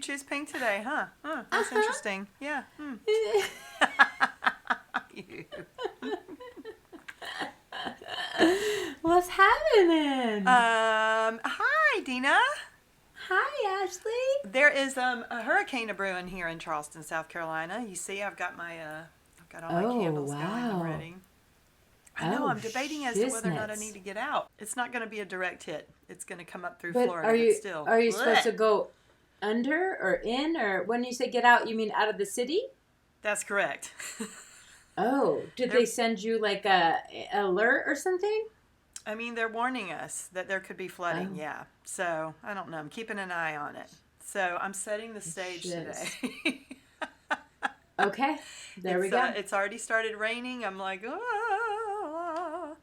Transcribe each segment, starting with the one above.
choose pink today, huh? That's interesting. Yeah. You. What's happening? Hi, Dena. Hi, Ashley. There is a hurricane a-brewing here in Charleston, South Carolina. You see, I've got all my candles going. I'm ready. I know. I'm debating as to whether or not I need to get out. It's not going to be a direct hit. It's going to come up through Florida. But still, are you supposed to go under or in, or when you say get out, you mean out of the city? That's correct. Oh, did they send you like a alert or something? I mean, they're warning us that there could be flooding. Yeah. So I don't know. I'm keeping an eye on it. So I'm setting the stage today. Okay, there we go. It's already started raining. I'm like, ah.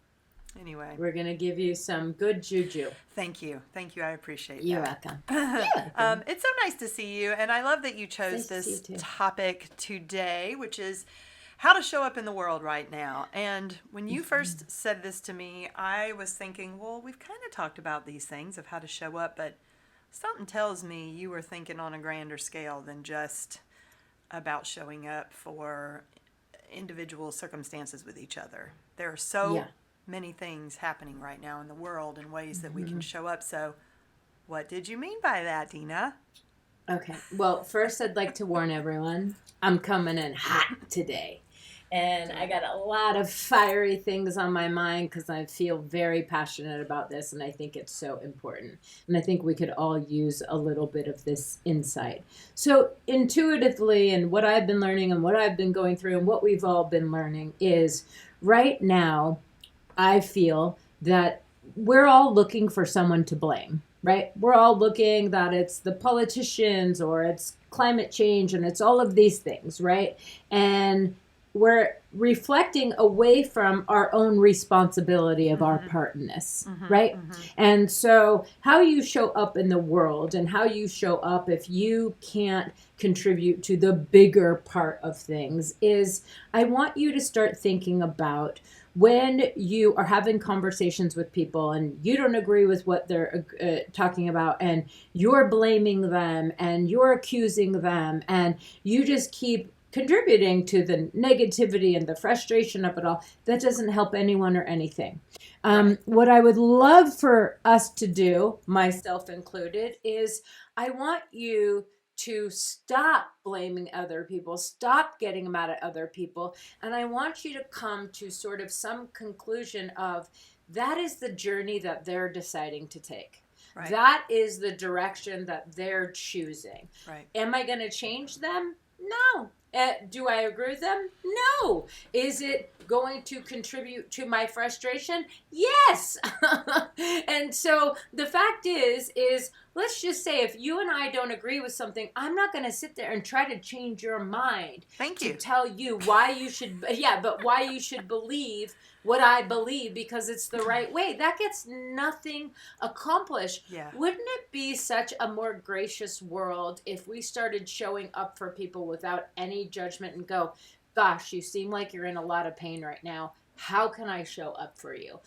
Anyway. We're going to give you some good juju. Thank you. I appreciate You're that. welcome. It's so nice to see you. And I love that you chose this topic today, which is how to show up in the world right now. And when you first said this to me, I was thinking, well, we've kind of talked about these things of how to show up, but something tells me you were thinking on a grander scale than just about showing up for individual circumstances with each other. There are so many things happening right now in the world in ways that we can show up. So what did you mean by that, Dena? Okay. Well, first I'd like to warn everyone, I'm coming in hot today. And I got a lot of fiery things on my mind because I feel very passionate about this, and I think it's so important. And I think we could all use a little bit of this insight. So intuitively, and what I've been learning and what I've been going through and what we've all been learning is right now, I feel that we're all looking for someone to blame, right? We're all looking that it's the politicians or it's climate change and it's all of these things, right? And we're reflecting away from our own responsibility of our part in this, right? And so how you show up in the world and how you show up if you can't contribute to the bigger part of things is I want you to start thinking about when you are having conversations with people and you don't agree with what they're talking about and you're blaming them and you're accusing them and you just keep contributing to the negativity and the frustration of it all, that doesn't help anyone or anything. What I would love for us to do, myself included, is I want you to stop blaming other people, stop getting mad at other people, and I want you to come to sort of some conclusion of that is the journey that they're deciding to take. Right. That is the direction that they're choosing. Right. Am I going to change them? No. Do I agree with them? No. Is it going to contribute to my frustration? Yes. And so the fact is let's just say if you and I don't agree with something, I'm not going to sit there and try to change your mind. Thank you. To tell you why you should, but why you should believe what I believe because it's the right way. That gets nothing accomplished. Yeah. Wouldn't it be such a more gracious world if we started showing up for people without any judgment and go, gosh, you seem like you're in a lot of pain right now. How can I show up for you?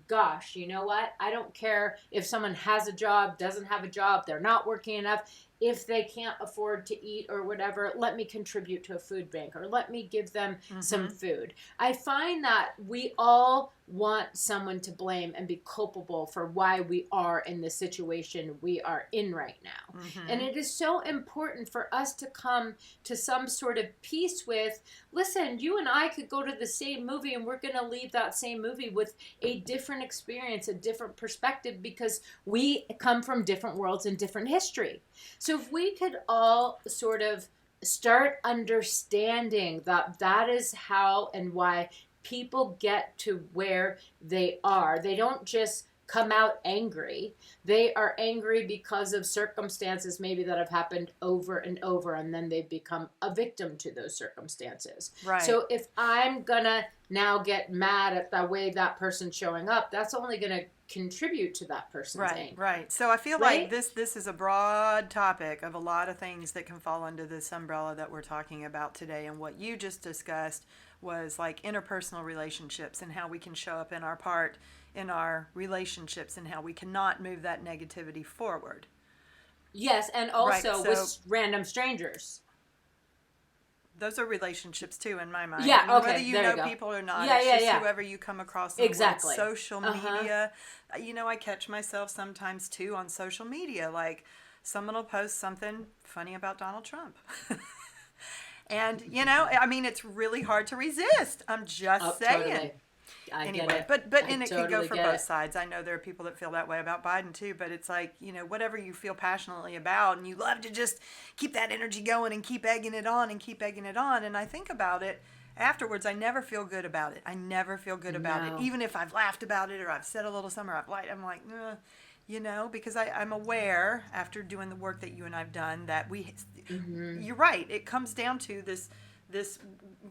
Gosh, you know what? I don't care if someone has a job, doesn't have a job, they're not working enough. If they can't afford to eat or whatever, let me contribute to a food bank or let me give them some food. I find that we all want someone to blame and be culpable for why we are in the situation we are in right now. And it is so important for us to come to some sort of peace with, listen, you and I could go to the same movie and we're going to leave that same movie with a different experience, a different perspective because we come from different worlds and different history. So if we could all sort of start understanding that that is how and why people get to where they are. They don't just come out angry. They are angry because of circumstances maybe that have happened over and over, and then they've become a victim to those circumstances. Right. So if I'm gonna now get mad at the way that person's showing up, that's only gonna contribute to that person's anger. Right. So I feel like this is a broad topic of a lot of things that can fall under this umbrella that we're talking about today. And what you just discussed was like interpersonal relationships and how we can show up in our part in our relationships and how we cannot move that negativity forward. Yes, and Right. also So with random strangers. those are relationships too, in my mind. Yeah, I mean, whether okay, you there you know go. people or not, Yeah, it's yeah, just yeah. whoever you come across in the world. Exactly. Social Uh-huh. media, I catch myself sometimes too on social media. Like, someone will post something funny about Donald Trump. And, I mean, it's really hard to resist. I'm just Oh, saying. totally. I get Anyway, it. but I and it could go totally for get both it. sides. I know there are people that feel that way about Biden too, but it's like, whatever you feel passionately about, and you love to just keep that energy going and keep egging it on and keep egging it on. And I think about it afterwards, I never feel good about it. I never feel good about it. No. Even if I've laughed about it or I've said a little something or I'm like, because I'm aware after doing the work that you and I've done that you're right. It comes down to this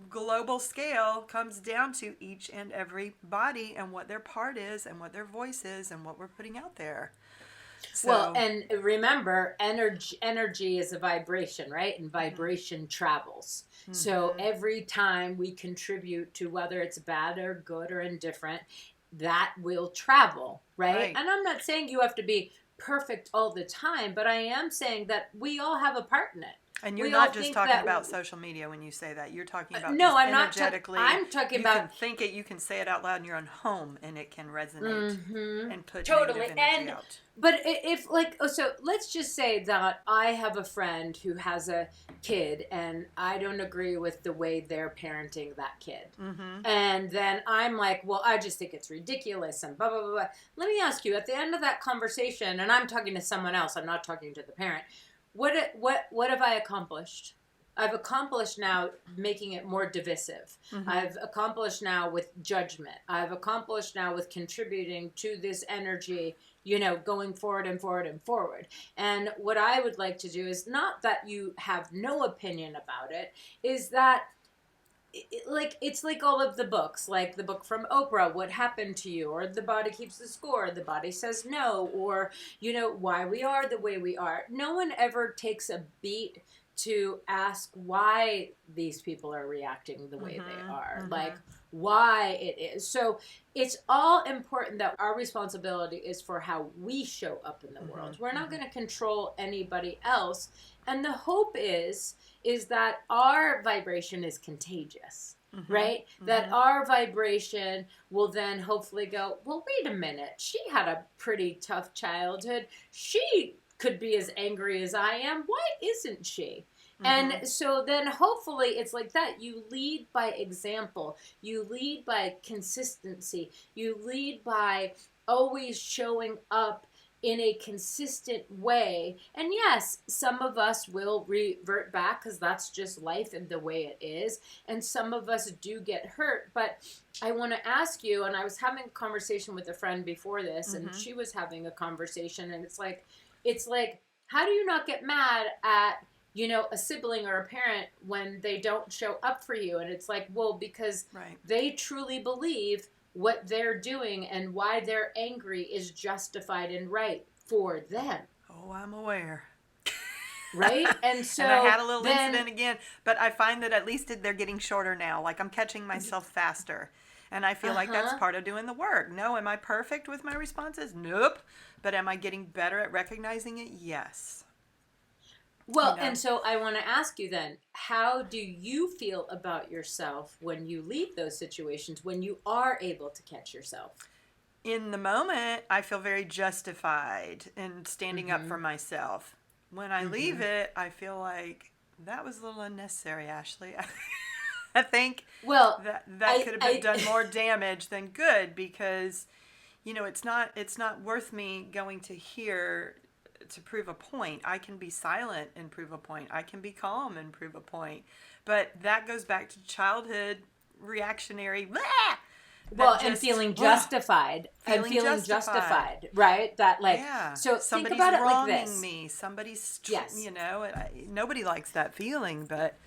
global scale comes down to each and every body and what their part is and what their voice is and what we're putting out there. So, Well, and remember, energy is a vibration, right? And vibration travels. So every time we contribute to whether it's bad or good or indifferent, that will travel, right? And I'm not saying you have to be perfect all the time, but I am saying that we all have a part in it. And you're not just talking about social media when you say that. You're talking about no, just I'm energetically. not. I'm talking about. You can think it. You can say it out loud in your own home, and it can resonate and put totally negative energy out. But if so let's just say that I have a friend who has a kid, and I don't agree with the way they're parenting that kid, and then I'm like, well, I just think it's ridiculous and blah blah blah blah. Let me ask you, at the end of that conversation, and I'm talking to someone else, I'm not talking to the parent. What have I accomplished? I've accomplished now making it more divisive. I've accomplished now with judgment. I've accomplished now with contributing to this energy, going forward and forward and forward. And what I would like to do is not that you have no opinion about it, is that it's like all of the books, like the book from Oprah, What Happened to You, or The Body Keeps the Score, The Body Says No, or, Why We Are the Way We are. No one ever takes a beat to ask why these people are reacting the way they are, like why it is. So it's all important that our responsibility is for how we show up in the world. We're not going to control anybody else. And the hope is that our vibration is contagious, right? That our vibration will then hopefully go, well, wait a minute. She had a pretty tough childhood. She could be as angry as I am. Why isn't she? And so then hopefully it's like that. You lead by example. You lead by consistency. You lead by always showing up in a consistent way. And yes, some of us will revert back because that's just life and the way it is. And some of us do get hurt. But I want to ask you, and I was having a conversation with a friend before this, and she was having a conversation, and it's like, how do you not get mad at, a sibling or a parent when they don't show up for you? And it's like, well, because they truly believe what they're doing and why they're angry is justified and right for them. Oh, I'm aware. Right? And so and I had a little incident again, but I find that at least they're getting shorter now. Like, I'm catching myself faster. And I feel like that's part of doing the work. No, am I perfect with my responses? Nope. But am I getting better at recognizing it? Yes. Well, and so I want to ask you then, how do you feel about yourself when you leave those situations, when you are able to catch yourself? In the moment, I feel very justified in standing up for myself. When I leave it, I feel like that was a little unnecessary, Ashley. I think that could have done more damage than good, because it's not worth me going to here to prove a point. I can be silent and prove a point. I can be calm and prove a point. But that goes back to childhood reactionary. Blah! Well, and feeling justified. Feeling justified, right? That so think about it like this. Somebody's wronging me. Somebody's, nobody likes that feeling, but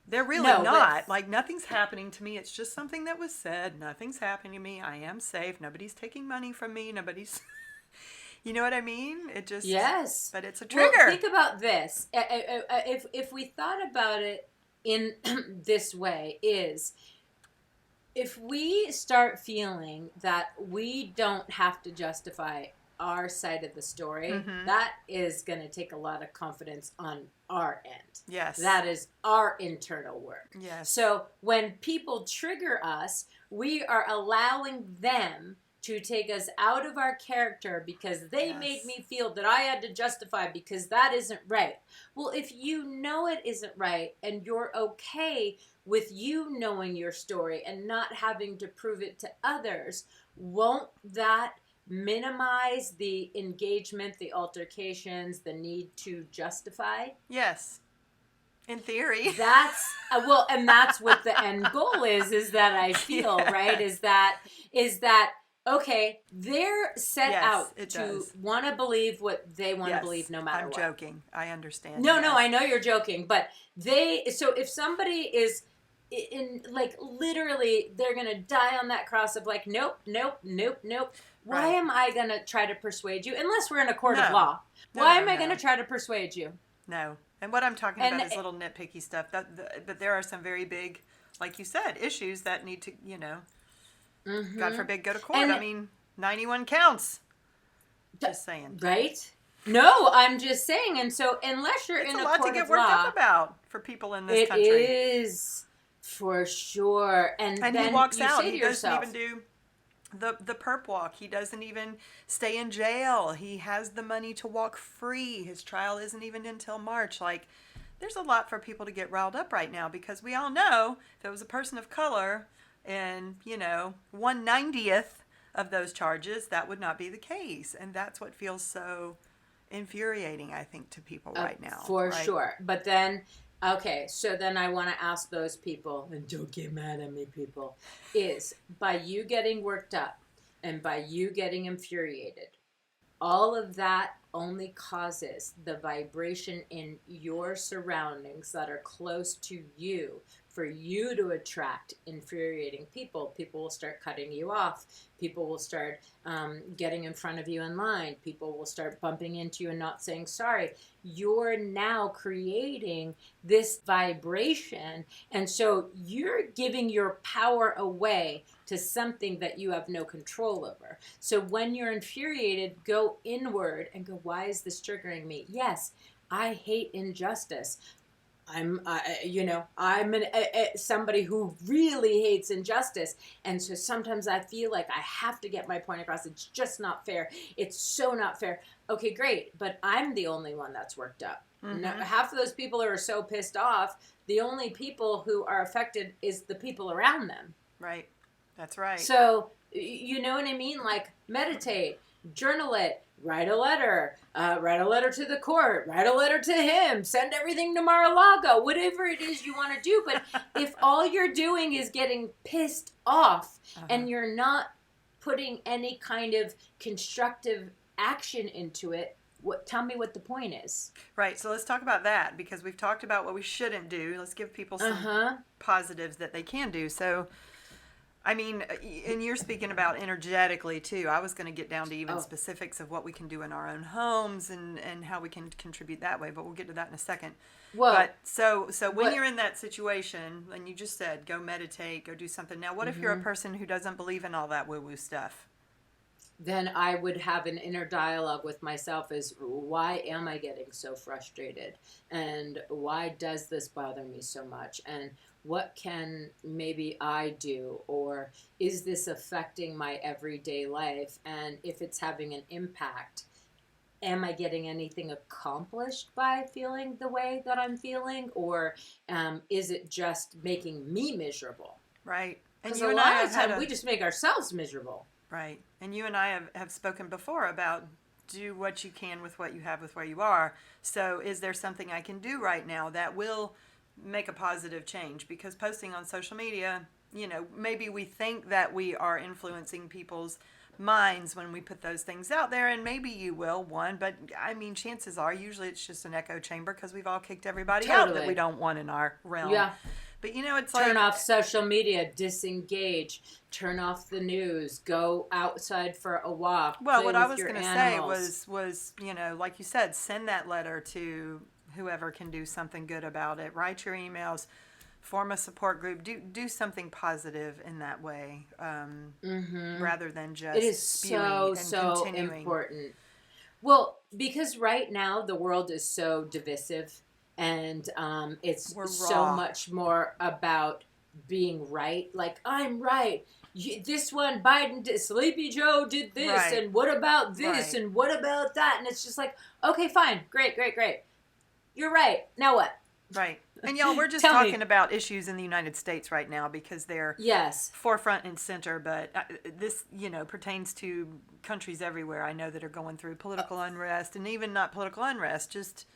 they're really not. Like, nothing's happening to me. It's just something that was said. Nothing's happening to me. I am safe. Nobody's taking money from me. Nobody's... You know what I mean? It just... Yes. But it's a trigger. Well, think about this. If we thought about it in this way, is if we start feeling that we don't have to justify our side of the story, Mm-hmm. that is going to take a lot of confidence on our end. Yes. That is our internal work. Yes. So when people trigger us, we are allowing them to take us out of our character because they made me feel that I had to justify because that isn't right. Well, if you know it isn't right and you're okay with you knowing your story and not having to prove it to others, won't that minimize the engagement, the altercations, the need to justify? Yes. In theory. That's well, and that's what the end goal is that I feel, right? Is that okay, they're set out to want to believe what they want to believe no matter what. I'm joking. I understand. No, I know you're joking, but so if somebody is in like literally they're going to die on that cross of like nope. Why am I going to try to persuade you unless we're in a court of law? Why am I going to try to persuade you? No. And what I'm talking about is little nitpicky stuff. But there are some very big, like you said, issues that need to, God forbid, go to court. I mean, 91 counts. Just saying. Right? No, I'm just saying. And so unless you're in a court of law. It's a lot to get worked up about for people in this country. It is, for sure. And then he walks out. He doesn't even do the perp walk. He doesn't even stay in jail. He has the money to walk free. His trial isn't even until March. Like, there's a lot for people to get riled up right now because we all know if it was a person of color and, 1/90th of those charges, that would not be the case. And that's what feels so infuriating, I think, to people right now. For sure. But then, okay, so then I want to ask those people, and don't get mad at me, people, is by you getting worked up and by you getting infuriated, all of that only causes the vibration in your surroundings that are close to you for you to attract infuriating people. People will start cutting you off. People will start getting in front of you in line. People will start bumping into you and not saying sorry. You're now creating this vibration. And so you're giving your power away to something that you have no control over. So when you're infuriated, go inward and go, why is this triggering me? Yes, I hate injustice. I'm somebody who really hates injustice. And so sometimes I feel like I have to get my point across. It's just not fair. It's so not fair. Okay, great. But I'm the only one that's worked up. Mm-hmm. No, half of those people who are so pissed off, the only people who are affected is the people around them. Right. That's right. So, you know what I mean? Like, meditate, journal it, write a letter to the court, write a letter to him, send everything to Mar-a-Lago, whatever it is you want to do. But if all you're doing is getting pissed off and you're not putting any kind of constructive action into it, tell me what the point is. Right. So let's talk about that because we've talked about what we shouldn't do. Let's give people some positives that they can do. So, I mean, and you're speaking about energetically too. I was going to get down to even specifics of what we can do in our own homes and how we can contribute that way, but we'll get to that in a second. Well, but so when you're in that situation, and you just said, go meditate, go do something. Now, what if you're a person who doesn't believe in all that woo-woo stuff? Then I would have an inner dialogue with myself is, why am I getting so frustrated? And why does this bother me so much? And what can maybe I do? Or is this affecting my everyday life? And if it's having an impact, am I getting anything accomplished by feeling the way that I'm feeling? Or is it just making me miserable? Right. Because a lot of times we just make ourselves miserable. Right. And you and I have spoken before about do what you can with what you have with where you are. So is there something I can do right now that will make a positive change? Because posting on social media, maybe we think that we are influencing people's minds when we put those things out there, and maybe you will, but I mean, chances are usually it's just an echo chamber because we've all kicked everybody out that we don't want in our realm. Yeah. But it's like... Turn off social media, disengage, turn off the news, go outside for a walk. Well, what I was going to say was, like you said, send that letter to whoever can do something good about it. Write your emails, form a support group, do something positive in that way, rather than just it is spewing so and continuing. important. Well, because right now the world is so divisive, and it's We're so raw. much more about being right. Like, I'm right. This one, Biden did, Sleepy Joe did this, Right. and what about this, Right. and what about that? And it's just like, okay, fine, great. You're right. Now what? Right. And y'all, we're just Tell talking me. about issues in the United States right now because they're Yes. forefront and center, but this, pertains to countries everywhere I know that are going through political unrest, and even not political unrest, just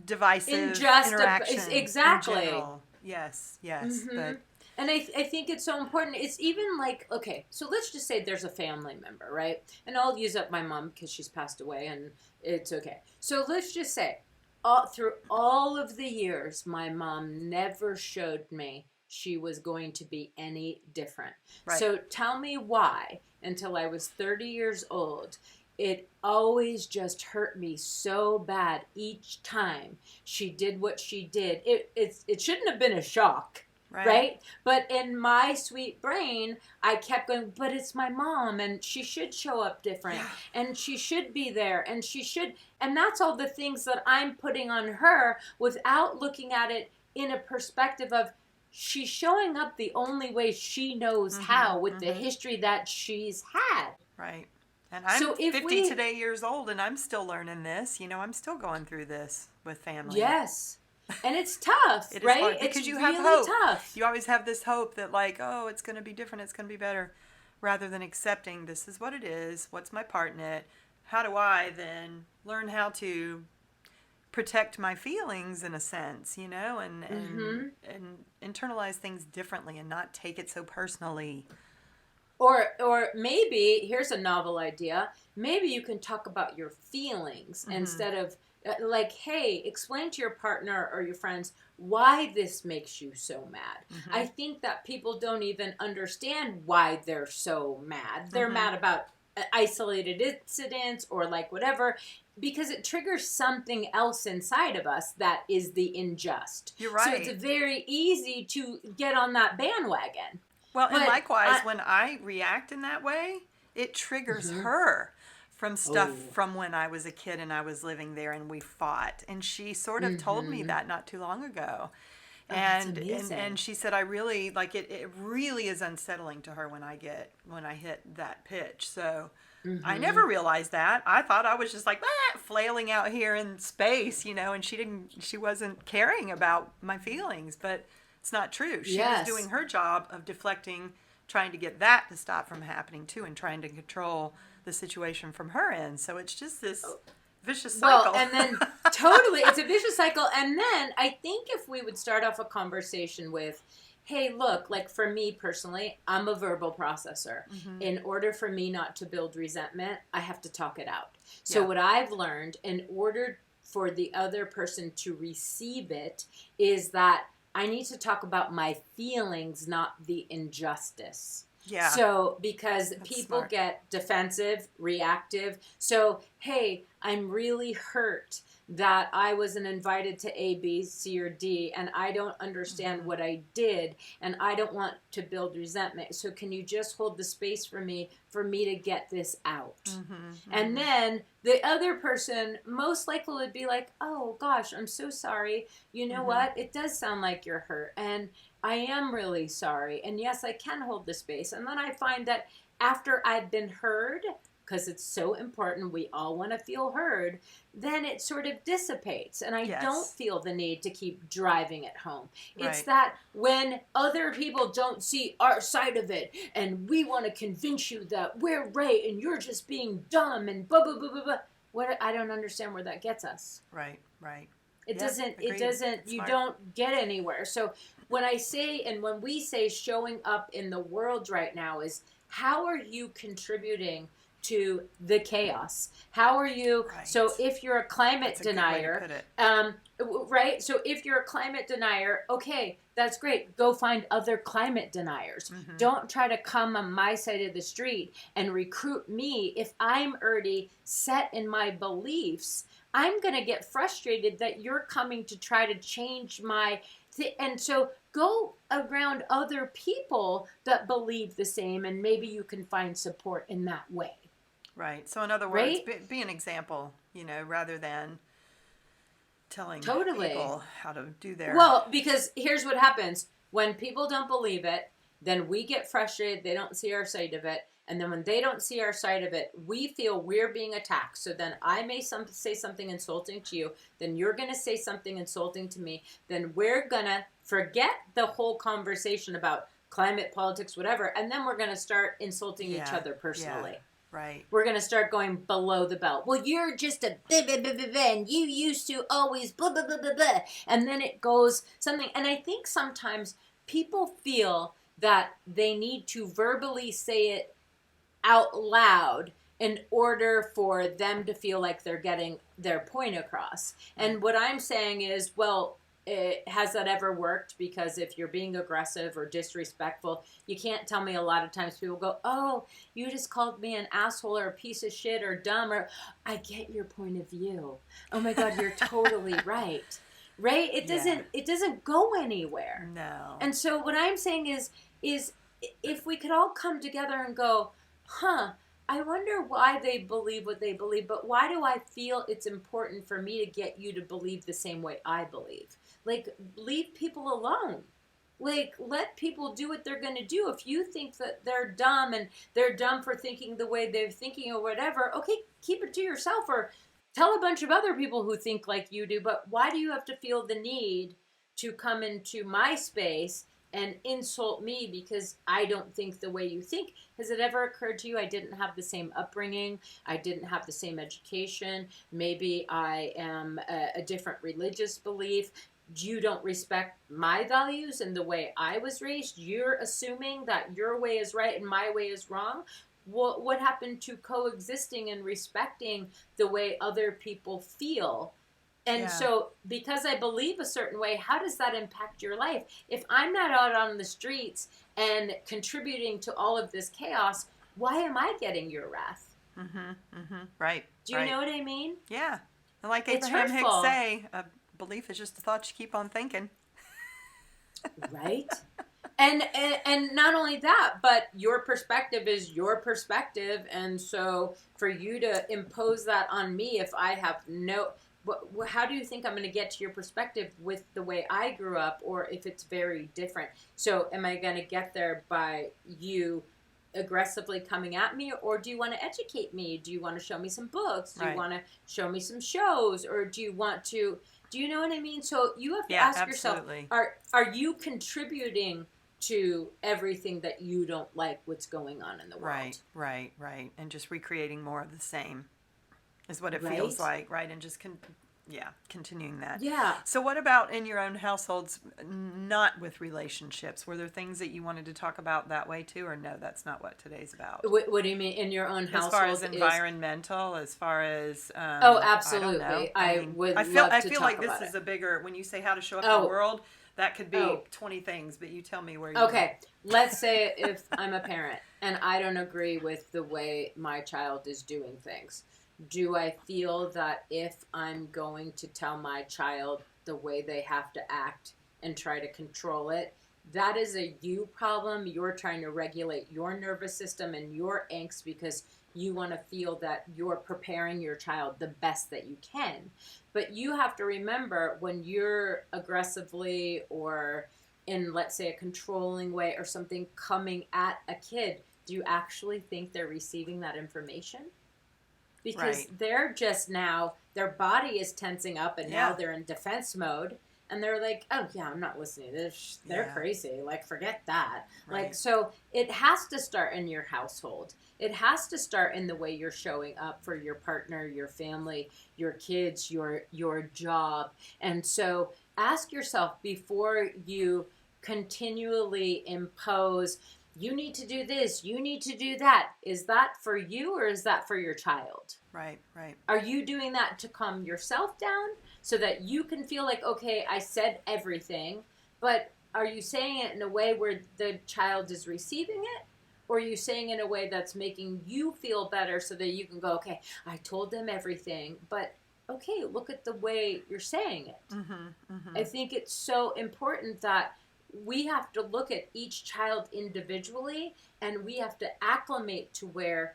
divisive interaction exactly. in general. Yes, but And I think it's so important. It's even like, okay, so let's just say there's a family member, right? And I'll use up my mom because she's passed away, and it's okay. So let's just say, through all of the years, my mom never showed me she was going to be any different. Right. So tell me why, until I was 30 years old, it always just hurt me so bad each time she did what she did. It shouldn't have been a shock. Right? But in my sweet brain, I kept going, but it's my mom, and she should show up different, and she should be there, and she should, and that's all the things that I'm putting on her without looking at it in a perspective of she's showing up the only way she knows how, with the history that she's had. Right. And I'm 50 today years old, and I'm still learning this. I'm still going through this with family. Yes. And it's tough, it right? Is hard because it's you really have hope. Tough. You always have this hope that, like, oh, it's going to be different, it's going to be better, rather than accepting this is what it is. What's my part in it? How do I then learn how to protect my feelings in a sense, and internalize things differently and not take it so personally. Or maybe here's a novel idea. Maybe you can talk about your feelings instead of like, hey, explain to your partner or your friends why this makes you so mad. I think that people don't even understand why they're so mad. They're mad about isolated incidents or like whatever, because it triggers something else inside of us that is the unjust. You're right. So it's very easy to get on that bandwagon. Well, and likewise, when I react in that way, it triggers her from stuff from when I was a kid and I was living there and we fought. And she sort of told me that not too long ago. And she said, I really, like, it really is unsettling to her when I hit that pitch. So I never realized that. I thought I was just like, flailing out here in space, and she wasn't caring about my feelings, but it's not true. She was doing her job of deflecting, trying to get that to stop from happening too, and trying to control the situation from her end. So it's just this vicious cycle. Well, and then totally, it's a vicious cycle. And then I think if we would start off a conversation with, hey, look, like for me personally, I'm a verbal processor. In order for me not to build resentment, I have to talk it out. So what I've learned, in order for the other person to receive it, is that I need to talk about my feelings, not the injustice. Yeah. So, because That's people smart. get defensive, reactive. So, hey, I'm really hurt that I wasn't invited to A, B, C, or D, and I don't understand what I did, and I don't want to build resentment. So can you just hold the space for me to get this out? And then the other person most likely would be like, oh gosh, I'm so sorry. You know what? It does sound like you're hurt, and I am really sorry. And yes, I can hold the space. And then I find that after I've been heard, because it's so important, we all want to feel heard, then it sort of dissipates. And I don't feel the need to keep driving it home. It's that when other people don't see our side of it, and we want to convince you that we're right and you're just being dumb and blah, blah, blah, blah, blah. I don't understand where that gets us. Right. It doesn't, It's you smart. don't get anywhere. So when I say, and when we say showing up in the world right now is, how are you contributing to the chaos? How are you? Right. So if you're a climate That's a good way to denier, put it. right? So if you're a climate denier, okay, that's great. Go find other climate deniers. Don't try to come on my side of the street and recruit me. If I'm already set in my beliefs, I'm going to get frustrated that you're coming to try to change my And so go around other people that believe the same, and maybe you can find support in that way. Right. So in other words, be an example, rather than telling people how to do their... Well, because here's what happens. When people don't believe it, then we get frustrated. They don't see our side of it. And then when they don't see our side of it, we feel we're being attacked. So then I may say something insulting to you. Then you're going to say something insulting to me. Then we're going to forget the whole conversation about climate, politics, whatever. And then we're going to start insulting each other personally. Yeah. Right. We're going to start going below the belt. Well, you're just a blah, blah, blah, blah, blah, and you used to always blah, blah, blah, blah, blah. And then it goes something. And I think sometimes people feel that they need to verbally say it out loud in order for them to feel like they're getting their point across. And what I'm saying is, well, has that ever worked? Because if you're being aggressive or disrespectful, you can't tell me. A lot of times people go, oh, you just called me an asshole or a piece of shit or dumb, or I get your point of view. Oh my God, you're totally right. Right? It doesn't go anywhere. No. And so what I'm saying is if we could all come together and go, I wonder why they believe what they believe, but why do I feel it's important for me to get you to believe the same way I believe? Like, leave people alone. Like, let people do what they're going to do. If you think that they're dumb and they're dumb for thinking the way they're thinking or whatever, okay, keep it to yourself or tell a bunch of other people who think like you do. But why do you have to feel the need to come into my space and insult me because I don't think the way you think? Has it ever occurred to you I didn't have the same upbringing? I didn't have the same education. Maybe I am a different religious belief. You don't respect my values and the way I was raised. You're assuming that your way is right and my way is wrong. What happened to coexisting and respecting the way other people feel? And so because I believe a certain way, how does that impact your life? If I'm not out on the streets and contributing to all of this chaos, why am I getting your wrath? Right. Do you know what I mean? Yeah. And like Abraham Hicks say, belief is just a thought you keep on thinking. Right? And not only that, but your perspective is your perspective. And so for you to impose that on me, if I have how do you think I'm going to get to your perspective with the way I grew up, or if it's very different? So am I going to get there by you aggressively coming at me, or do you want to educate me? Do you want to show me some books? Do you want to show me some shows? Or do you want to, do you know what I mean? So you have to ask yourself, are you contributing to everything that you don't like what's going on in the world? Right. And just recreating more of the same is what it feels like, right? And just continuing that. Yeah. So what about in your own households, not with relationships? Were there things that you wanted to talk about that way too, or no, that's not what today's about? What do you mean in your own household? As far as environmental, as far as oh, absolutely. I feel like this is a bigger, when you say how to show up in the world, that could be 20 things, but you tell me where you Okay, let's say if I'm a parent and I don't agree with the way my child is doing things. Do I feel that if I'm going to tell my child the way they have to act and try to control it, that is a you problem? You're trying to regulate your nervous system and your angst because you want to feel that you're preparing your child the best that you can. But you have to remember, when you're aggressively or in, let's say, a controlling way or something coming at a kid, do you actually think they're receiving that information? Because they're just now, their body is tensing up and now they're in defense mode. And they're like, oh, yeah, I'm not listening to this. They're crazy. Like, forget that. Right. Like, so it has to start in your household. It has to start in the way you're showing up for your partner, your family, your kids, your job. And so ask yourself, before you continually impose, you need to do this, you need to do that. Is that for you or is that for your child? Right. Are you doing that to calm yourself down so that you can feel like, okay, I said everything, but are you saying it in a way where the child is receiving it? Or are you saying it in a way that's making you feel better so that you can go, okay, I told them everything, but okay, look at the way you're saying it. Mm-hmm, mm-hmm. I think it's so important that we have to look at each child individually, and we have to acclimate to where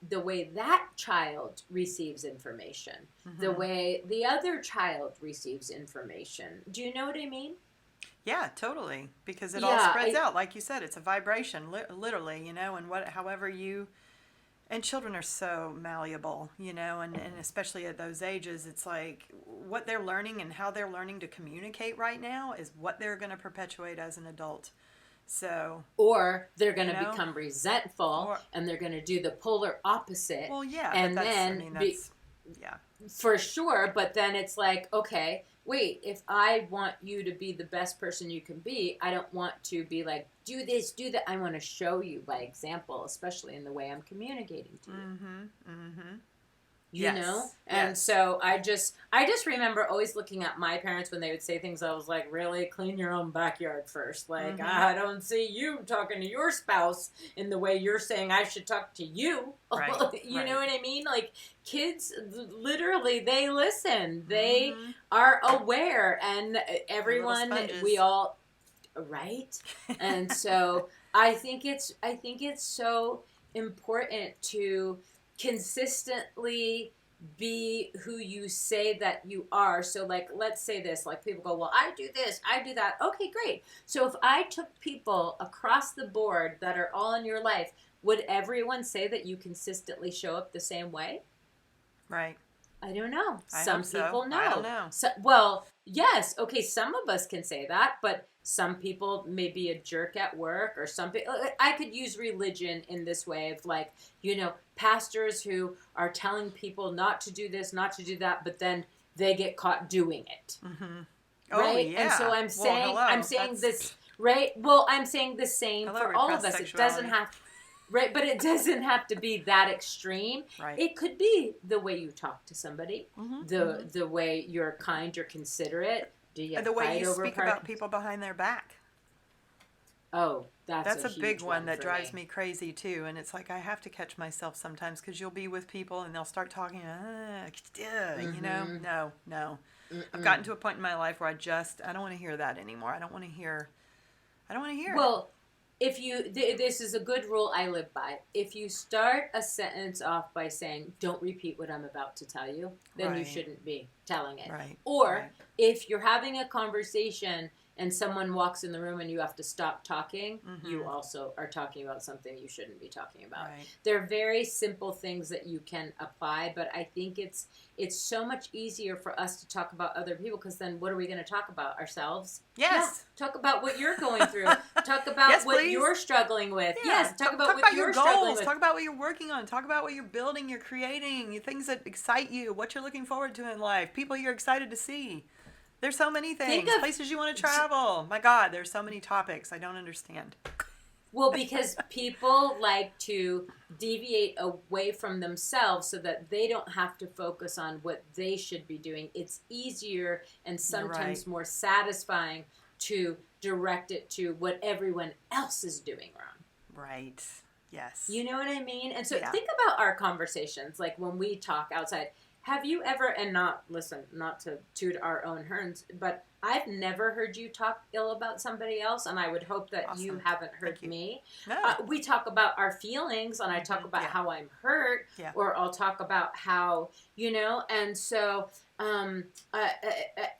the way that child receives information, the way the other child receives information. Do you know what I mean? Yeah, totally. Because it all Yeah, spreads out. Like you said, it's a vibration, literally, you know, and however you, and children are so malleable, you know, and especially at those ages, it's like what they're learning and how they're learning to communicate right now is what they're going to perpetuate as an adult. So, or they're going to you know, become resentful, and they're going to do the polar opposite. Well, yeah, and but that's, then I mean, that's, yeah. For sure, but then it's like, okay, wait, if I want you to be the best person you can be, I don't want to be like, do this, do that. I want to show you by example, especially in the way I'm communicating to you. Mm-hmm, mm-hmm. You know? And so I just remember always looking at my parents when they would say things. I was like, really? Clean your own backyard first. Like, I don't see you talking to your spouse in the way you're saying I should talk to you. Right. You know what I mean? Like, kids, literally, they listen. They are aware. And everyone, we all, right? And so I think it's so important to consistently be who you say that you are. So like, let's say this, like people go, well, I do this, I do that. Okay, great. So if I took people across the board that are all in your life, would everyone say that you consistently show up the same way? Right. I don't know. Some people know. I don't know. So, well, yes. Okay, some of us can say that, but some people may be a jerk at work, or some people. I could use religion in this way of like, you know, pastors who are telling people not to do this, not to do that, but then they get caught doing it. Mm-hmm. Right? Oh, yeah. And so I'm saying this, right? Well, I'm saying the same for all of us. It doesn't have, right? But it doesn't have to be that extreme. Right. It could be the way you talk to somebody, the way you're kind or considerate. Do you the way you speak about people behind their back? Oh, that's a big one that drives me me crazy too. And it's like I have to catch myself sometimes because you'll be with people and they'll start talking. You know, no. I've gotten to a point in my life where I don't want to hear that anymore. I don't want to hear. Well, if you, this is a good rule I live by. If you start a sentence off by saying, don't repeat what I'm about to tell you, then you shouldn't be telling it. Right. Or if you're having a conversation and someone walks in the room and you have to stop talking, you also are talking about something you shouldn't be talking about. Right. They're very simple things that you can apply, but I think it's so much easier for us to talk about other people, because then what are we going to talk about? Ourselves? Yes. Yeah. Talk about what you're going through. Talk about what you're struggling with. Yeah. Yes. Talk about what you're your struggling goals. with. Talk about what you're working on. Talk about what you're building, you're creating, things that excite you, what you're looking forward to in life, people you're excited to see. There's so many things, places you want to travel. My God, there's so many topics I don't understand. Well, because people like to deviate away from themselves so that they don't have to focus on what they should be doing. It's easier and sometimes more satisfying to direct it to what everyone else is doing wrong. Right. Yes. You know what I mean? And so think about our conversations, like when we talk outside. Have you ever, and not to toot our own horns, but I've never heard you talk ill about somebody else, and I would hope that you haven't heard me. No. We talk about our feelings, and I talk about how I'm hurt, or I'll talk about how, you know, and so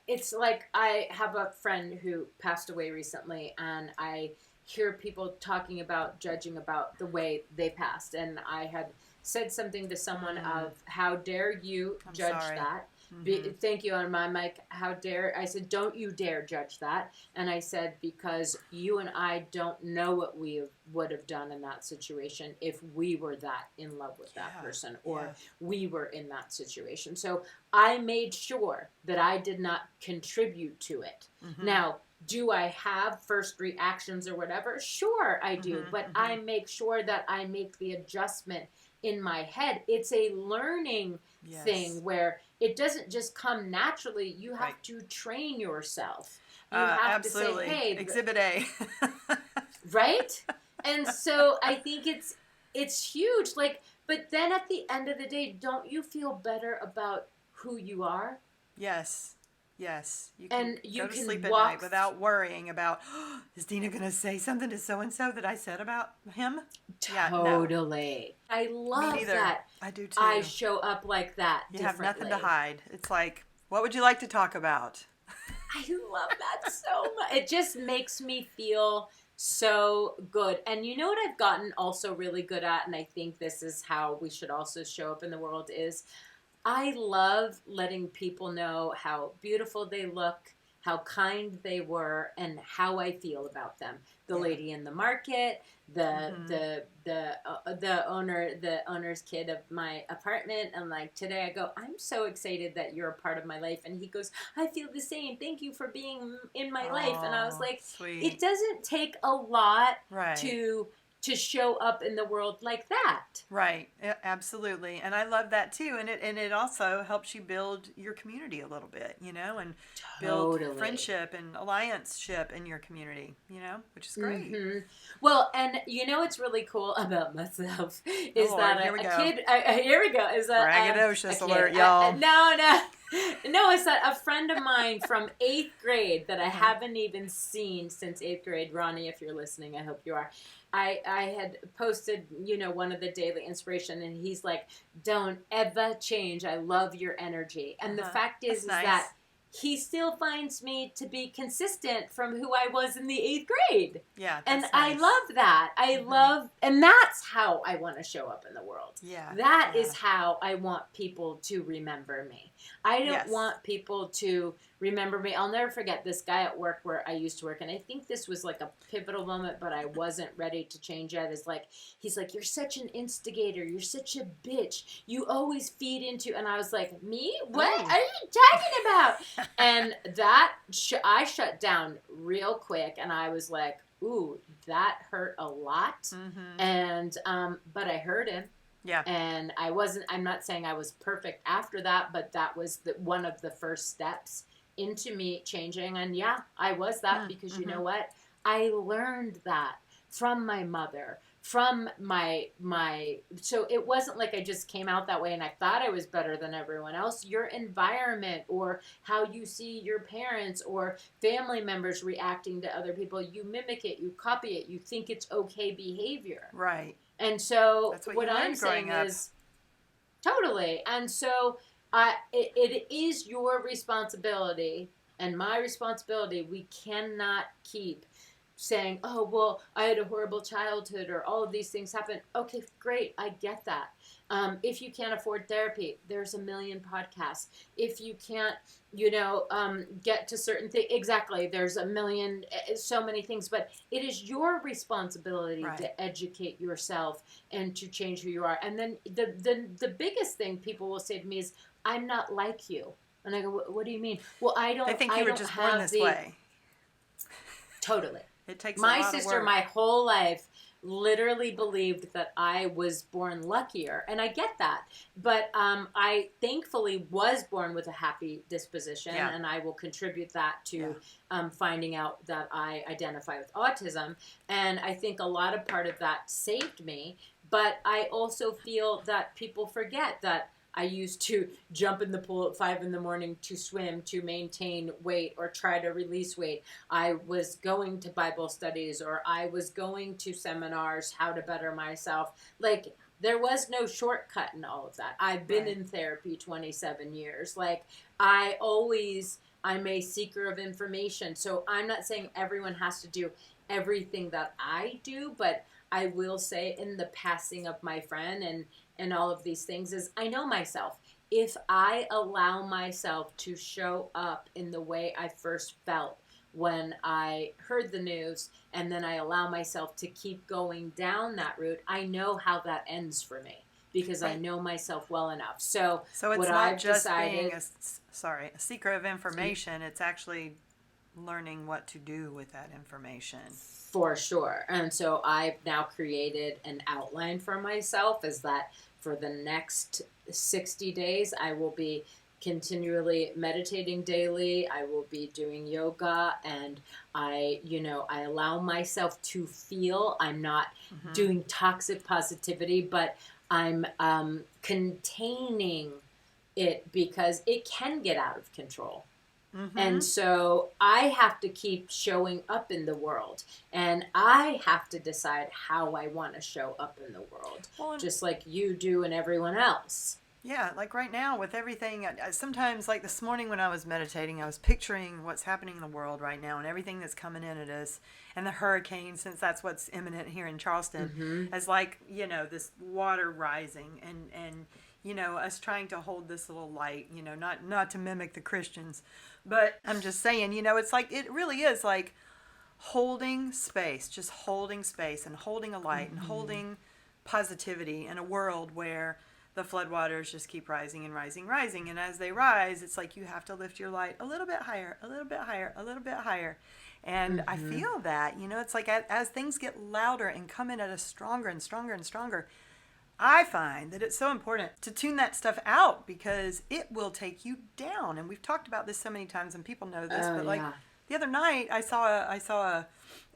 it's like I have a friend who passed away recently, and I hear people talking about, judging about the way they passed, and I had said something to someone of, how dare you judge that? Thank you on my mic. How dare, I said, don't you dare judge that. And I said, because you and I don't know what we would have done in that situation if we were that in love with that person, or we were in that situation. So I made sure that I did not contribute to it. Now, do I have first reactions or whatever? Sure, I do. But I make sure that I make the adjustment in my head. It's a learning thing where it doesn't just come naturally. You have to train yourself. You have to say, hey, Exhibit A. Right? And so I think it's huge. Like, but then at the end of the day, don't you feel better about who you are. Yes. Yes. You And can you go to can sleep at walk night without worrying about, oh, is Dena going to say something to so-and-so that I said about him? Yeah, no. Totally. I Me love neither. that. I do I too. show up like that You have differently. nothing to hide. It's like, what would you like to talk about? I love that so much. It just makes me feel so good. And you know what I've gotten also really good at, and I think this is how we should also show up in the world, is I love letting people know how beautiful they look, how kind they were, and how I feel about them. The lady in the market, the owner's kid of my apartment, and like today I go, I'm so excited that you're a part of my life, and he goes, I feel the same. Thank you for being in my life. And I was like, sweet. it doesn't take a lot Right. to show up in the world like that. Right. Yeah, absolutely. And I love that too. And it also helps you build your community a little bit, and build friendship and alliance-ship in your community, which is great. Mm-hmm. Well, and you know what's really cool about myself is that here we go. Here we go. Is that braggadocious alert, y'all. No, it's that a friend of mine from 8th grade that I haven't even seen since 8th grade. Ronnie, if you're listening, I hope you are. I had posted, one of the daily inspiration, and he's like, don't ever change. I love your energy. And the fact is nice. that he still finds me to be consistent from who I was in the 8th grade. Yeah. And nice. I love that. I love, and that's how I want to show up in the world. Yeah. That is how I want people to remember me. I don't want people to remember me. I'll never forget this guy at work where I used to work, and I think this was like a pivotal moment, but I wasn't ready to change yet. He's like, you're such an instigator. You're such a bitch. You always feed into, and I was like, me? What are you talking about? And that, I shut down real quick, and I was like, ooh, that hurt a lot. Mm-hmm. And, but I heard him. Yeah. And I'm not saying I was perfect after that, but that was one of the first steps into me changing. And yeah, I was that because you know what? I learned that from my mother, from my, so it wasn't like I just came out that way and I thought I was better than everyone else. Your environment or how you see your parents or family members reacting to other people, you mimic it, you copy it, you think it's okay behavior. Right. And so That's what what you I'm learned growing saying up. is totally. And so it is your responsibility and my responsibility. We cannot keep saying, oh, well, I had a horrible childhood or all of these things happen. Okay, great. I get that. If you can't afford therapy, there's a million podcasts. If you can't, get to certain things, exactly, there's a million, so many things. But it is your responsibility to educate yourself and to change who you are. And then the biggest thing people will say to me is, I'm not like you. And I go, what do you mean? Well, I don't. They think you were just born this way. Totally. It takes my a lot sister, of work. my whole life, literally believed that I was born luckier, and I get that. But I thankfully was born with a happy disposition, and I will contribute that to finding out that I identify with autism. And I think a lot of part of that saved me. But I also feel that people forget that I used to jump in the pool at 5 a.m. to swim, to maintain weight or try to release weight. I was going to Bible studies or I was going to seminars, how to better myself. Like, there was no shortcut in all of that. I've been in therapy 27 years. Like, I'm a seeker of information. So I'm not saying everyone has to do everything that I do, but I will say in the passing of my friend and all of these things is I know myself. If I allow myself to show up in the way I first felt when I heard the news, and then I allow myself to keep going down that route, I know how that ends for me because I know myself well enough. So it's what not I've just decided, being a seeker of information. It's actually learning what to do with that information. For sure. And so I've now created an outline for myself is that for the next 60 days, I will be continually meditating daily. I will be doing yoga, and I allow myself to feel. I'm not doing toxic positivity, but I'm containing it because it can get out of control. Mm-hmm. And so I have to keep showing up in the world. And I have to decide how I want to show up in the world. Well, just like you do and everyone else. Yeah, like right now with everything, sometimes like this morning when I was meditating, I was picturing what's happening in the world right now and everything that's coming in at us and the hurricane, since that's what's imminent here in Charleston, as like, you know, this water rising and you know, us trying to hold this little light, you know, not to mimic the Christians, but I'm just saying, you know, it's like, it really is like holding space, just holding space and holding a light and holding positivity in a world where the floodwaters just keep rising and rising, rising. And as they rise, it's like you have to lift your light a little bit higher, a little bit higher, a little bit higher. And I feel that, you know, it's like as things get louder and come in at a stronger and stronger and stronger, I find that it's so important to tune that stuff out because it will take you down. And we've talked about this so many times and people know this, but like the other night I saw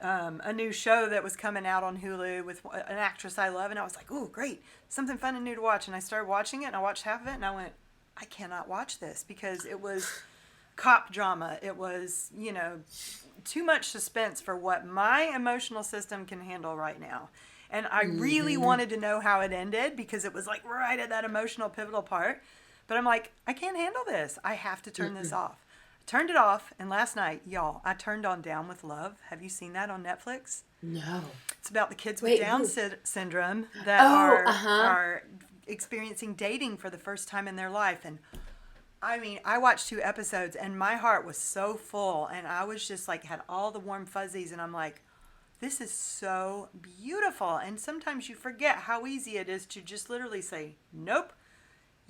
a new show that was coming out on Hulu with an actress I love, and I was like, "Ooh, great, something fun and new to watch." And I started watching it, and I watched half of it, and I went, "I cannot watch this," because it was cop drama. It was, you know, too much suspense for what my emotional system can handle right now. And I really wanted to know how it ended because it was like right at that emotional pivotal part. But I'm like, I can't handle this. I have to turn this off. Turned it off, and last night, y'all, I turned on Down with Love. Have you seen that on Netflix? No. It's about the kids with Down syndrome that are experiencing dating for the first time in their life. And I mean, I watched 2 episodes, and my heart was so full, and I was just like, had all the warm fuzzies, and I'm like, this is so beautiful. And sometimes you forget how easy it is to just literally say, nope.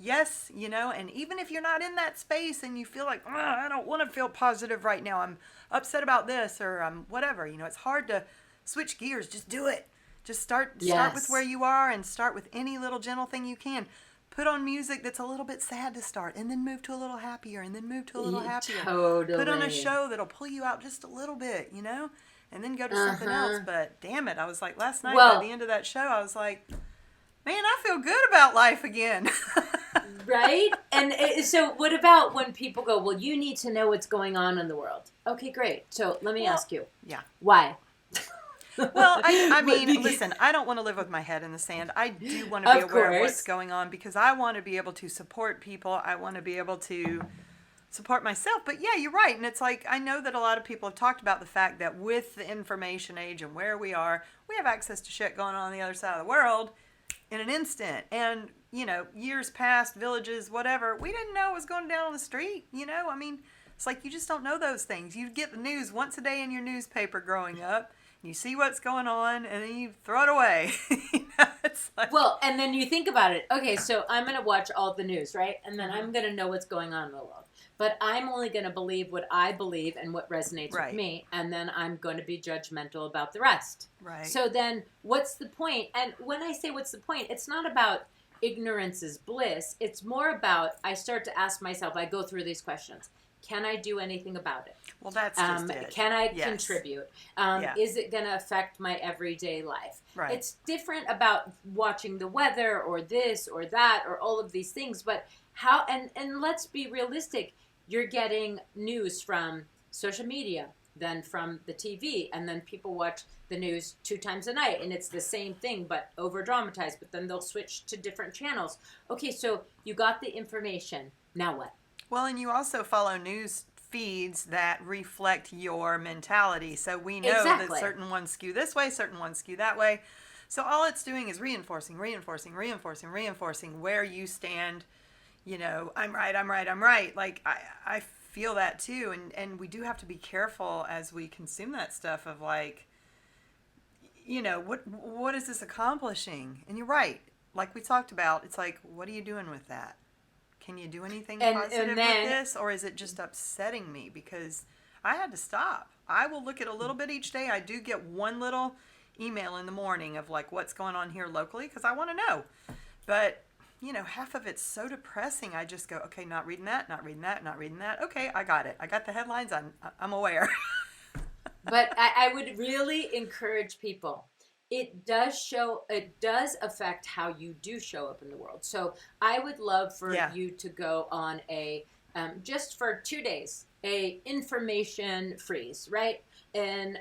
Yes, you know, and even if you're not in that space and you feel like, I don't want to feel positive right now, I'm upset about this or whatever, you know, it's hard to switch gears. Just do it. Just start with where you are and start with any little gentle thing you can. Put on music that's a little bit sad to start and then move to a little happier and then move to a little happier. Totally. Put on a show that'll pull you out just a little bit, you know, and then go to something else. But damn it, I was like last night by the end of that show, I was like, man, I feel good about life again. Right? And so what about when people go, well, you need to know what's going on in the world. Okay, great. So let me ask you. Yeah. Why? Well, I mean, listen, I don't want to live with my head in the sand. I do want to be aware of what's going on because I want to be able to support people. I want to be able to support myself. But yeah, you're right. And it's like, I know that a lot of people have talked about the fact that with the information age and where we are, we have access to shit going on the other side of the world in an instant. And, you know, years past, villages, whatever, we didn't know what was going down on the street. You know, I mean, it's like you just don't know those things. You get the news once a day in your newspaper growing up. You see what's going on, and then you throw it away. You know, it's like... Well, and then you think about it. Okay, so I'm going to watch all the news, right? And then I'm going to know what's going on in the world. But I'm only going to believe what I believe and what resonates with me. And then I'm going to be judgmental about the rest. Right. So then what's the point? And when I say what's the point, it's not about ignorance is bliss. It's more about I start to ask myself, I go through these questions. Can I do anything about it? Well, that's just it. Can I contribute? Is it going to affect my everyday life? Right. It's different about watching the weather or this or that or all of these things. But how, and let's be realistic, you're getting news from social media, then from the TV, and then people watch the news 2 times a night, and it's the same thing, but over-dramatized, but then they'll switch to different channels. Okay, so you got the information. Now what? Well, and you also follow news feeds that reflect your mentality. So we know that certain ones skew this way, certain ones skew that way. So all it's doing is reinforcing where you stand. You know, I'm right. Like, I feel that too. And we do have to be careful as we consume that stuff of like, you know, what is this accomplishing? And you're right. Like we talked about, it's like, what are you doing with that? Can you do anything positive with this? Or is it just upsetting me? Because I had to stop. I will look at a little bit each day. I do get one little email in the morning of like what's going on here locally because I want to know. But, you know, half of it's so depressing. I just go, okay, not reading that. Okay, I got it. I got the headlines. I'm aware. But I would really encourage people. it does affect how you do show up in the world. So I would love for you to go on a just for 2 days a information freeze, right? And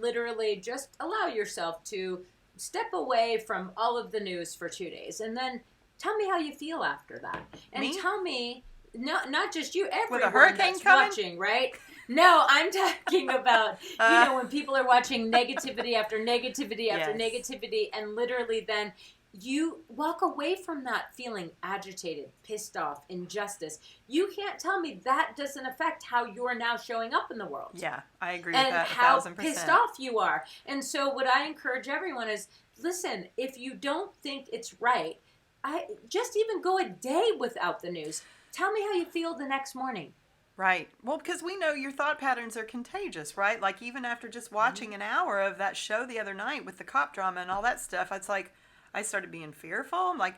literally just allow yourself to step away from all of the news for 2 days, and then tell me how you feel after that, and tell me. No, not just you. Everyone that's watching, right? No, I'm talking about when people are watching negativity after negativity after negativity, and literally then you walk away from that feeling agitated, pissed off, injustice. You can't tell me that doesn't affect how you're now showing up in the world. Yeah, I agree with that 1,000%. And how pissed off you are. And so what I encourage everyone is, listen, if you don't think it's right, I just even go a day without the news. Tell me how you feel the next morning. Right. Well, because we know your thought patterns are contagious, right? Like even after just watching an hour of that show the other night with the cop drama and all that stuff, it's like I started being fearful. Like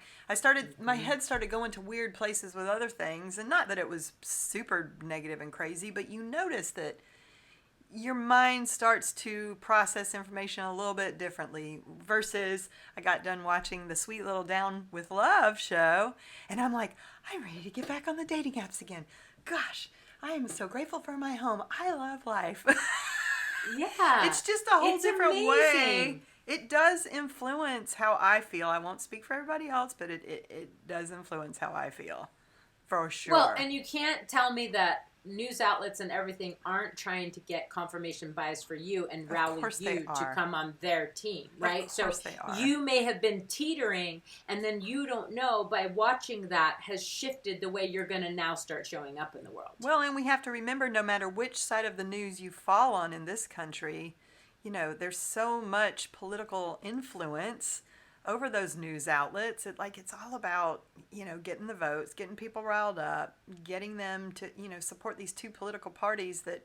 my head started going to weird places with other things. And not that it was super negative and crazy, but you notice that your mind starts to process information a little bit differently versus I got done watching the sweet little Down with Love show and I'm like, I'm ready to get back on the dating apps again. Gosh, I am so grateful for my home. I love life. Yeah. It's just a whole different way. It does influence how I feel. I won't speak for everybody else, but it does influence how I feel. For sure. Well, and you can't tell me that news outlets and everything aren't trying to get confirmation bias for you and rally you to come on their team, right? Of course they are. You may have been teetering, and then you don't know by watching that has shifted the way you're going to now start showing up in the world. Well, and we have to remember no matter which side of the news you fall on in this country, there's so much political influence over those news outlets. It's all about, getting the votes, getting people riled up, getting them to, support these two political parties that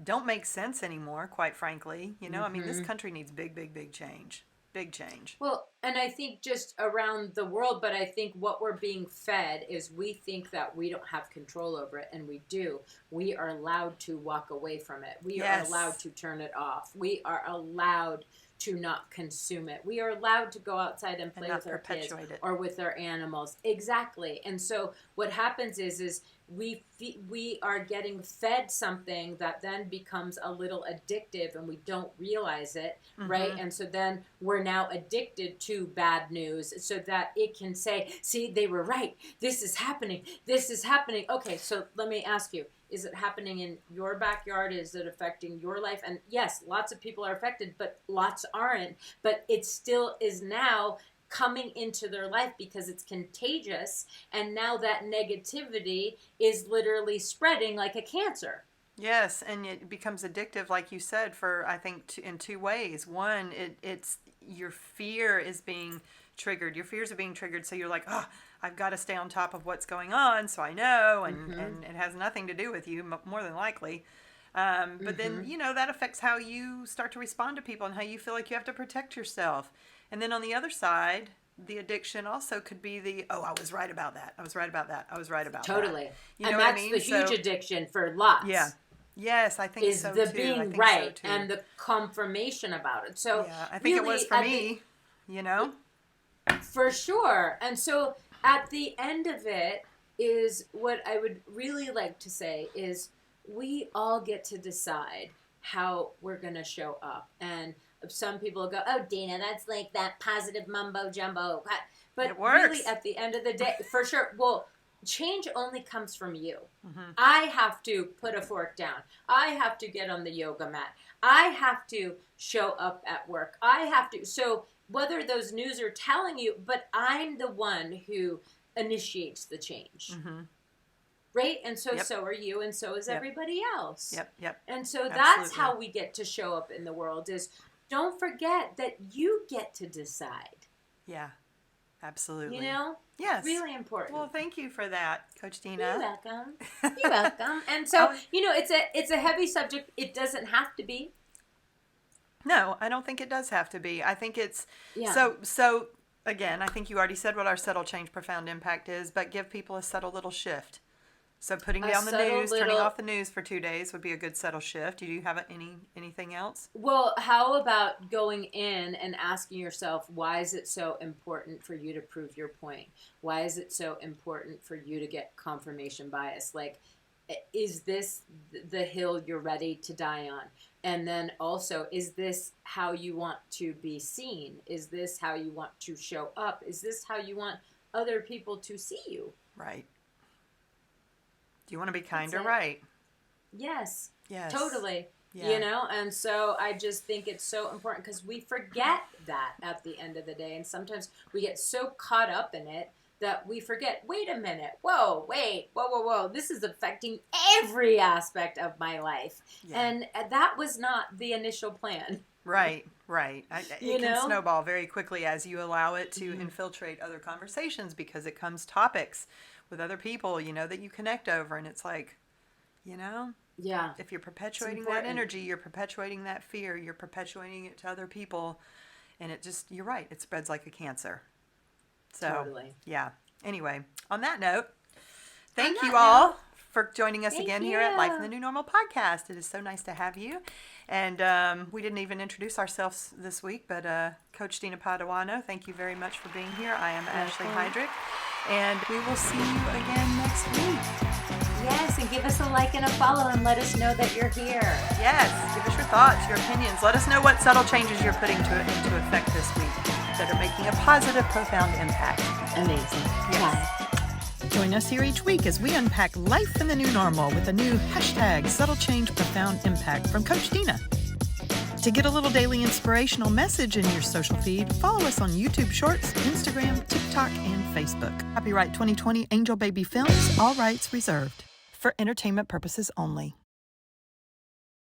don't make sense anymore, quite frankly. I mean, this country needs big, big, big change. Big change. Well, and I think just around the world, but I think what we're being fed is we think that we don't have control over it, and we do. We are allowed to walk away from it. We are allowed to turn it off. We are allowed to not consume it. We are allowed to go outside and play with our kids or with our animals. Exactly. And so what happens is we are getting fed something that then becomes a little addictive and we don't realize it, right? And so then we're now addicted to bad news so that it can say, see, they were right. This is happening. This is happening. Okay, so let me ask you, is it happening in your backyard? Is it affecting your life? And yes, lots of people are affected, but lots aren't. But it still is now coming into their life because it's contagious. And now that negativity is literally spreading like a cancer. Yes, and it becomes addictive, like you said, for I think in two ways. One, it's your fear is being triggered. Your fears are being triggered, so you're like, oh, I've got to stay on top of what's going on, so I know, and it has nothing to do with you, more than likely. But then, that affects how you start to respond to people and how you feel like you have to protect yourself. And then on the other side, the addiction also could be I was right about that. I was right about that. I was right about that. Totally. You know and what that's I mean? the huge addiction for lots. Yeah. Yes, I think is so, the too. being right and the confirmation about it. So yeah, I think really, it was for me, For sure. And so at the end of it is what I would really like to say is we all get to decide how we're going to show up. And some people go, oh, Dena, that's like that positive mumbo jumbo. But it works. Really at the end of the day, for sure, well, change only comes from you. I have to put a fork down. I have to get on the yoga mat. I have to show up at work. I have to. So whether those news are telling you, but I'm the one who initiates the change. Right? And so are you, and so is everybody else. Yep. And so that's how we get to show up in the world is don't forget that you get to decide. Yeah. Absolutely. Yes. Really important. Well, thank you for that, Coach Dena. You're welcome. You're welcome. And so, it's a heavy subject. It doesn't have to be. No, I don't think it does have to be. I think it's so again, I think you already said what our subtle change profound impact is, but give people a subtle little shift. So putting down the news, turning off the news for 2 days would be a good subtle shift. Do you have anything else? Well, how about going in and asking yourself, why is it so important for you to prove your point? Why is it so important for you to get confirmation bias? Like, is this the hill you're ready to die on? And then also, is this how you want to be seen? Is this how you want to show up? Is this how you want other people to see you? Right. Do you want to be kind or right? Yes. Yes. Totally. Yeah. You know, and so I just think it's so important because we forget that at the end of the day. And sometimes we get so caught up in it that we forget, wait a minute, whoa, this is affecting every aspect of my life. Yeah. And that was not the initial plan. Right. It can snowball very quickly as you allow it to infiltrate other conversations because it comes topics with other people, that you connect over. And it's like, yeah, if you're perpetuating that energy, you're perpetuating that fear, you're perpetuating it to other people. And it just, you're right, it spreads like a cancer. So, totally. Yeah. Anyway, on that note, thank you all for joining us again here at Life in the New Normal podcast. It is so nice to have you. And we didn't even introduce ourselves this week, but Coach Dena Paduano, thank you very much for being here. I am Ashley Hydrick, and we will see you again next week. Yes, and give us a like and a follow and let us know that you're here. Yes, give us your thoughts, your opinions. Let us know what subtle changes you're putting into effect this week that are making a positive, profound impact. Amazing. Yes. Join us here each week as we unpack life in the new normal with a new hashtag Subtle Change Profound Impact from Coach Dena. To get a little daily inspirational message in your social feed, follow us on YouTube Shorts, Instagram, TikTok, and Facebook. Copyright 2020 Angel Baby Films, all rights reserved. For entertainment purposes only.